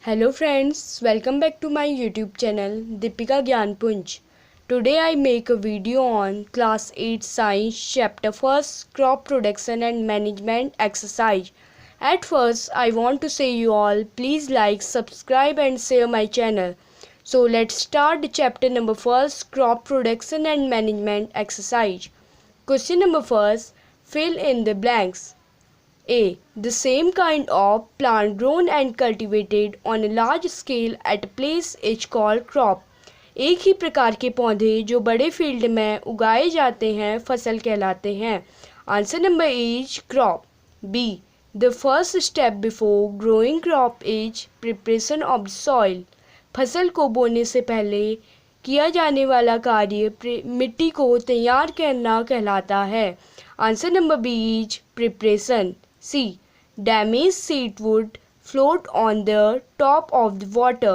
Hello friends, welcome back to my YouTube channel Deepika Gyanpunj. Today I make a video on class 8 science chapter 1st crop production and management exercise. At first I want to say you all please like, subscribe and share my channel. So let's start the chapter number 1st crop production and management exercise. Question number 1st, fill in the blanks. A. The same kind of plant grown and cultivated on a large scale at a place is called crop. एक ही प्रकार के पौधे जो बड़े field में उगाए जाते हैं फसल कहलाते हैं. Answer number is crop. B. The first step before growing crop is preparation of the soil. फसल को बोने से पहले किया जाने वाला कार्य मिट्टी को तैयार करना कहलाता है. Answer number B is preparation. C. Damaged seed would float on the top of the water.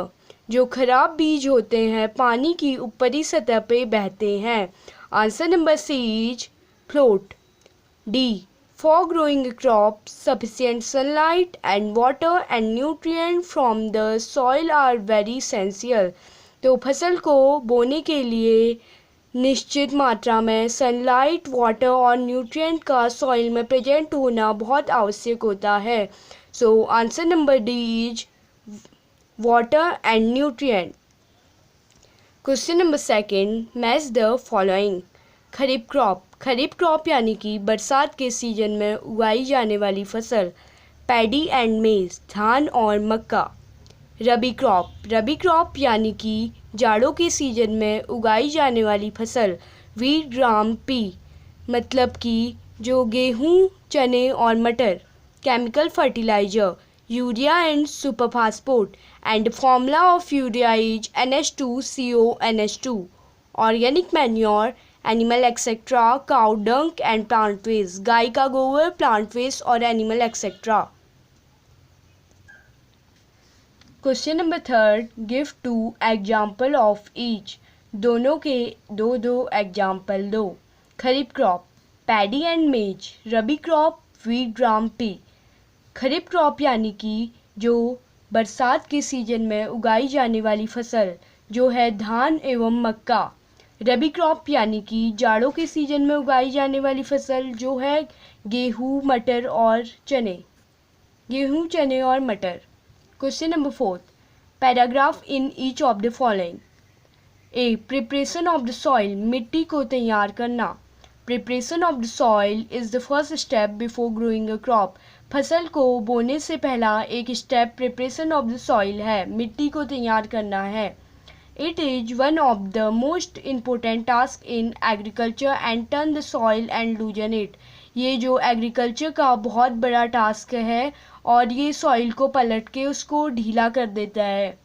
जो खराब बीज होते हैं पानी की ऊपरी सतह पे बहते हैं. Answer number C is float. D. For growing a crop, sufficient sunlight and water and nutrient from the soil are very essential. तो फसल को बोने के लिए निश्चित मात्रा में सनलाइट, वाटर और न्यूट्रिएंट का सॉइल में प्रेजेंट होना बहुत आवश्यक होता है. So answer number D is water and nutrient. Question number second, match the following. Kharif crop. Kharif crop यानी कि बरसात के सीजन में उगाई जाने वाली फसल. पैडी एंड मेज, धान और मक्का. रबी क्रॉप. रबी क्रॉप यानी कि जाड़ों के सीजन में उगाई जाने वाली फसल. वीट, ग्राम, पी मतलब कि जो गेहूं, चने और मटर. Chemical fertiliser, urea and super phosphate and formula of urea is NH2CO NH2. Organic manure, animal etcetera, cow dung and plant waste, गाय का गोबर, प्लांट वेस्ट और animal etcetera. Question number third, give 2 example of each. दोनों के दो example दो. खरीफ crop, paddy and मेज. रबी crop, wheat, ग्राम, P. खरीफ crop यानी कि जो बरसात के सीजन में उगाई जाने वाली फसल जो है धान एवं मक्का. रबी क्रॉप यानी कि जाड़ों के सीजन में उगाई जाने वाली फसल जो है गेहूँ, मटर और चने. गेहूँ, चने और मटर. Question number fourth, paragraph in each of the following. A. Preparation of the soil, मिट्टी को तैयार करना. Preparation of the soil is the first step before growing a crop. फसल को बोने से पहला एक step preparation of the soil है, मिट्टी को तैयार करना है. It is one of the most important task in agriculture and turn the soil and लूजन it. ये जो एग्रीकल्चर का बहुत बड़ा टास्क है और ये सॉइल को पलट के उसको ढीला कर देता है.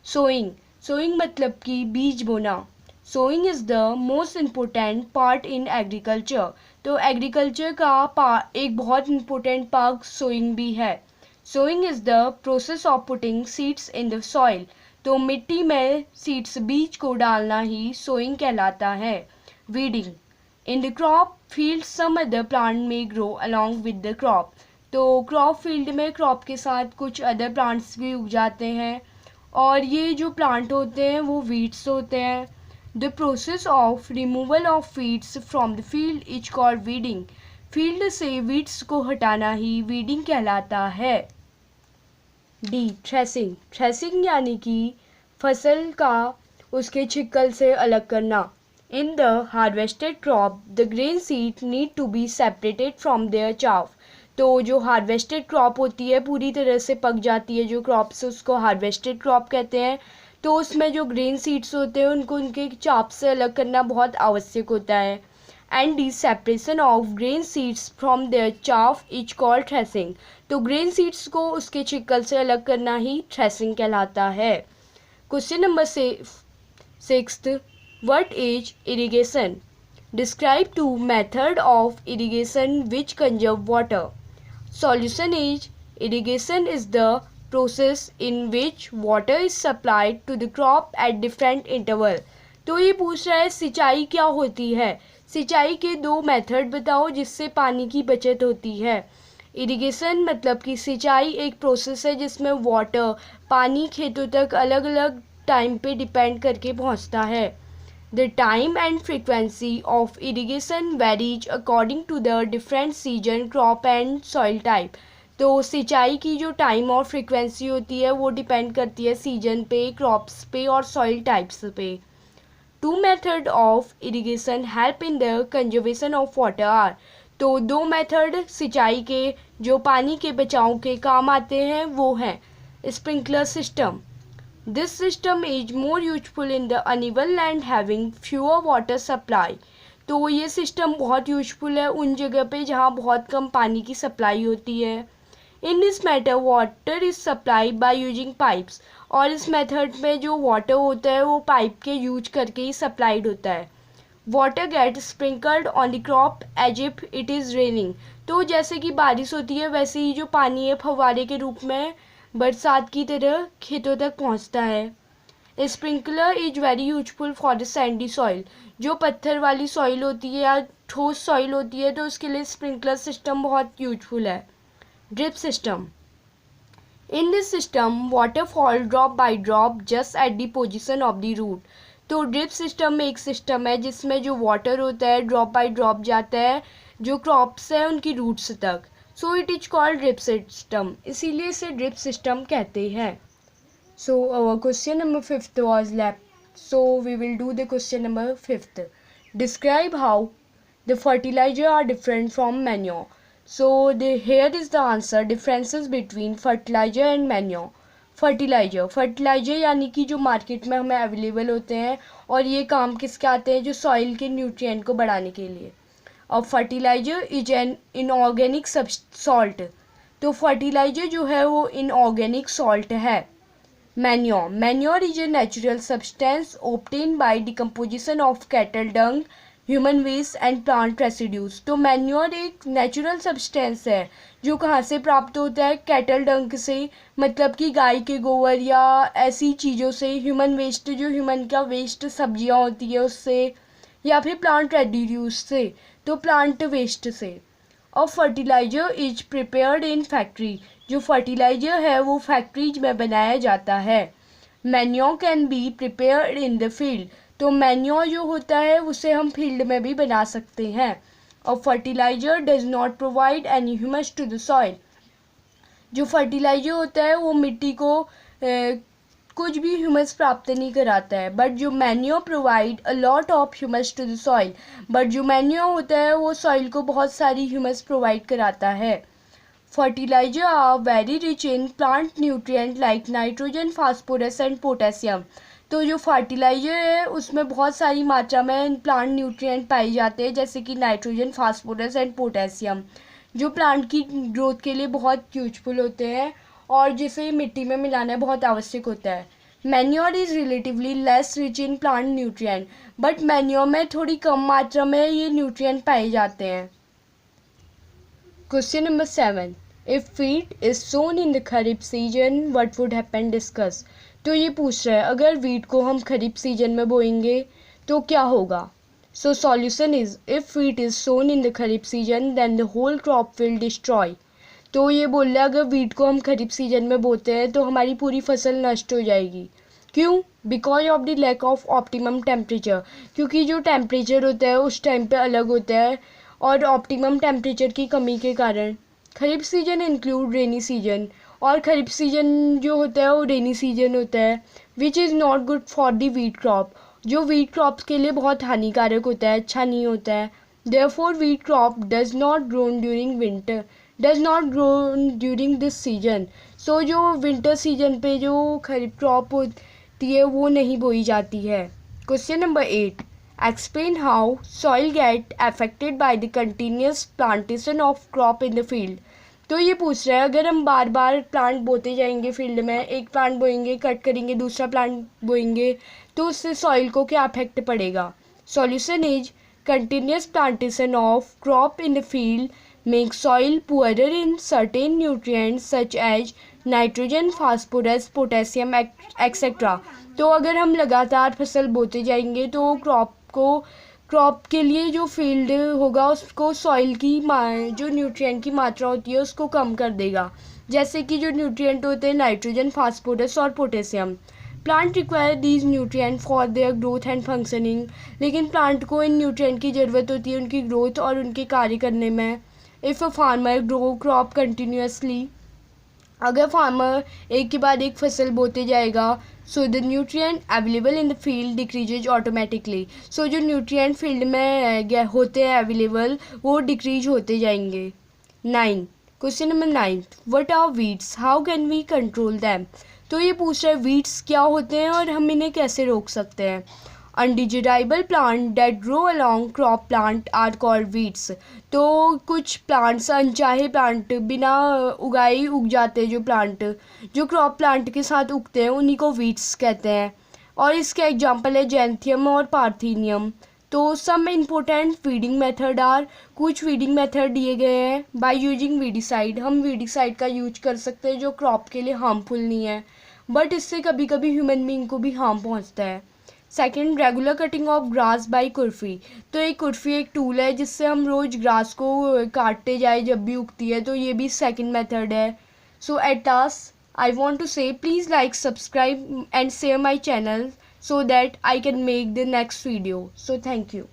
सोइंग. सोइंग मतलब कि बीज बोना. Sowing is the most important part in agriculture. तो एग्रीकल्चर का एक बहुत इम्पोर्टेंट पार्ट सोइंग भी है. Sowing is the process of putting seeds in the soil. तो मिट्टी में सीड्स, बीज को डालना ही सोइंग कहलाता है. Weeding. In the crop field some other plant में grow along with the crop. तो क्रॉप फील्ड में क्रॉप के साथ कुछ अदर प्लांट्स भी उग जाते हैं और ये जो प्लांट होते हैं वो वीड्स होते हैं. The process of removal of weeds from the field is called weeding. Field से वीड्स को हटाना ही वीडिंग कहलाता है. डी. थ्रेसिंग. थ्रेसिंग यानी कि फसल का उसके छिक्कल से अलग करना. In the harvested crop, the grain seed need to be separated from their chaff. तो जो हार्वेस्टेड क्रॉप होती है पूरी तरह से पक जाती है जो क्रॉप से, उसको हार्वेस्टेड क्रॉप कहते हैं. तो उसमें जो ग्रेन सीड्स होते हैं उनको उनके चाप से अलग करना बहुत आवश्यक होता है. And the separation of grain seeds from their chaff is called threshing. तो ग्रेन सीड्स को उसके छिक्कल से अलग करना ही थ्रेसिंग कहलाता है. Question number 6, what is irrigation? Describe 2 method of irrigation which conserve water. Solution is irrigation is the process in which water is supplied to the crop at different interval. तो ये पूछ रहा है सिंचाई क्या होती है. सिंचाई के 2 मेथड बताओ जिससे पानी की बचत होती है. इरिगेशन मतलब कि सिंचाई एक प्रोसेस है जिसमें वाटर पानी खेतों तक अलग अलग टाइम पे डिपेंड करके पहुंचता है। The time and frequency of irrigation varies according to the different season crop and soil type. तो सिंचाई की जो टाइम और फ्रीक्वेंसी होती है वो डिपेंड करती है सीजन पे, क्रॉप्स पे और सॉइल टाइप्स पे। Two method of irrigation help in the conservation of water are. तो दो मेथड सिंचाई के जो पानी के बचाव के काम आते हैं वो हैं sprinkler system. This system is more useful in the uneven land having fewer water supply. तो ये सिस्टम बहुत यूजफुल है उन जगह पे जहाँ बहुत कम पानी की सप्लाई होती है। In this matter water is supply by using pipes. और इस मेथड में जो वाटर होता है वो पाइप के यूज करके ही सप्लाइड होता है। Water get sprinkled on the crop as if it is raining. तो जैसे कि बारिश होती है वैसे ही जो पानी है फव्वारे के रूप में बरसात की तरह खेतों तक पहुंचता है। Sprinkler is very useful for the Sandy soil. जो पत्थर वाली सॉइल होती है या ठोस सॉइल होती है तो उसके लिए स्प्रिंकलर सिस्टम बहुत यूजफुल है। Drip system. In this system, water fall drop by drop just at the position of the root. तो ड्रिप सिस्टम में एक सिस्टम है जिसमें जो वाटर होता है ड्रॉप बाय ड्रॉप जाता है जो क्रॉप्स है उनकी रूट्स तक। So it is called drip system, इसीलिए इसे ड्रिप सिस्टम कहते हैं। So our question number 5th was left. So we will do the question number 5th. Describe how the fertilizer are different from manure. So here is the answer. Differences between fertilizer and manure. Fertilizer यानी कि जो market में हमें available होते हैं और ये काम किसके आते हैं, जो सॉइल के न्यूट्रिएंट को बढ़ाने के लिए। और fertilizer is an inorganic salt. तो फर्टिलाइजर जो है वो इनऑर्गेनिक सॉल्ट है। Manure is a natural substance obtain by decomposition of cattle dung, human waste and plant residues. तो मैन्योर एक नेचुरल सब्सटेंस है जो कहाँ से प्राप्त होता है, कैटल डंग से, मतलब कि गाय के गोबर या ऐसी चीज़ों से। ह्यूमन वेस्ट जो ह्यूमन का वेस्ट सब्जियाँ होती है उससे, या फिर प्लांट रेसिड्यूज से, तो प्लांट वेस्ट से। और fertilizer is prepared in factory. जो फर्टिलाइजर है वो फैक्ट्रीज में बनाया जाता है। Manure can be prepared in the field. तो मैन्योर जो होता है उसे हम फील्ड में भी बना सकते हैं। और fertilizer does not provide any humus to the soil. जो फर्टिलाइजर होता है वो मिट्टी को कुछ भी ह्यूमस प्राप्त नहीं कराता है। बट जो manure provide a lot of humus to the soil. But जो मैन्योर होता है वो सॉइल को बहुत सारी ह्यूमस प्रोवाइड कराता है। Fertilizer are very rich in plant nutrient like nitrogen, phosphorus and potassium. तो जो फर्टिलाइजर है उसमें बहुत सारी मात्रा में प्लांट न्यूट्रिएंट पाए जाते हैं जैसे कि नाइट्रोजन, फास्फोरस एंड पोटेशियम, जो प्लांट की ग्रोथ के लिए बहुत यूजफुल होते हैं और जिसे मिट्टी में मिलाना बहुत आवश्यक होता है। Manure is relatively less rich in plant nutrient. But manure में थोड़ी कम मात्रा में ये न्यूट्रिएंट पाए जाते हैं। Question number 7. If wheat is sown in the kharif season what would happen, discuss. तो ये पूछ रहा है अगर वीट को हम खरीफ सीजन में बोएंगे तो क्या होगा। So solution is if wheat is sown in the kharif season then the whole crop will destroy. तो ये बोल रहा है अगर वीट को हम खरीफ सीजन में बोते हैं तो हमारी पूरी फसल नष्ट हो जाएगी। क्यों? Because of the lack of optimum temperature. क्योंकि जो टेम्परेचर होता है उस टाइम पे अलग होता है और ऑप्टिमम टेम्परेचर की कमी के कारण। खरीफ सीजन इंक्लूड रेनी सीजन, और खरीफ सीजन जो होता है वो रेनी सीजन होता है which is not good for the wheat crop. जो वीट क्रॉप के लिए बहुत हानिकारक होता है, अच्छा नहीं होता है। Therefore wheat crop does not grown during winter, does not grown during this season. So जो विंटर सीजन पे जो खरीफ क्रॉप होती है वो नहीं बोई जाती है। Question number 8. Explain how soil get affected by the continuous plantation of crop in the field. तो ये पूछ रहा है अगर हम बार बार प्लांट बोते जाएंगे फील्ड में, एक प्लांट बोएंगे, कट करेंगे, दूसरा प्लांट बोएंगे, तो उससे सॉइल को क्या अफेक्ट पड़ेगा। Solution is continuous plantation of crop in the field make soil poorer in certain nutrients such as nitrogen, phosphorus, potassium etcetera. तो अगर हम लगातार फसल बोते जाएंगे तो क्रॉप को क्रॉप के लिए जो फील्ड होगा उसको सॉइल की जो न्यूट्रिएंट की मात्रा होती है उसको कम कर देगा, जैसे कि जो न्यूट्रिएंट होते हैं नाइट्रोजन, फास्फोरस और potassium. Plant require these nutrient for their growth and functioning. लेकिन प्लांट को इन न्यूट्रिएंट की ज़रूरत होती है उनकी ग्रोथ और उनके कार्य करने में। If a farmer grow crop continuously, अगर फार्मर एक के बाद एक फसल बोते जाएगा, so the nutrient available in the field decreases automatically. So जो न्यूट्रिएंट फील्ड में होते हैं अवेलेबल वो डिक्रीज होते जाएंगे। 9 question number 9, what are weeds, how can we control them. तो ये पूछ रहा है वीड्स क्या होते हैं और हम इन्हें कैसे रोक सकते हैं। Undesirable plant that grow along crop plant are called weeds. तो कुछ प्लांट्स, अनचाहे प्लांट, बिना उगाए उग जाते जो प्लांट, जो क्रॉप प्लांट के साथ उगते हैं उन्हीं को वीड्स कहते हैं। और इसके एग्जांपल है जैंथियम और पार्थेनियम। तो some important feeding method are, कुछ फीडिंग मेथड दिए गए हैं। बाय यूजिंग वीडिसाइड, हम वीडिसाइड का यूज कर सकते हैं जो क्रॉप के लिए हार्मफुल नहीं है, बट इससे कभी कभी ह्यूमन बींग को भी हार्म पहुंचता है। Second, regular cutting of grass by कुर्फी। तो एक कुर्फी एक टूल है जिससे हम रोज़ ग्रास को काटते जाए जब भी उगती है, तो ये भी सेकेंड मेथड है। So at last I want to say please like, subscribe and share my channel so that I can make the next video. So thank you.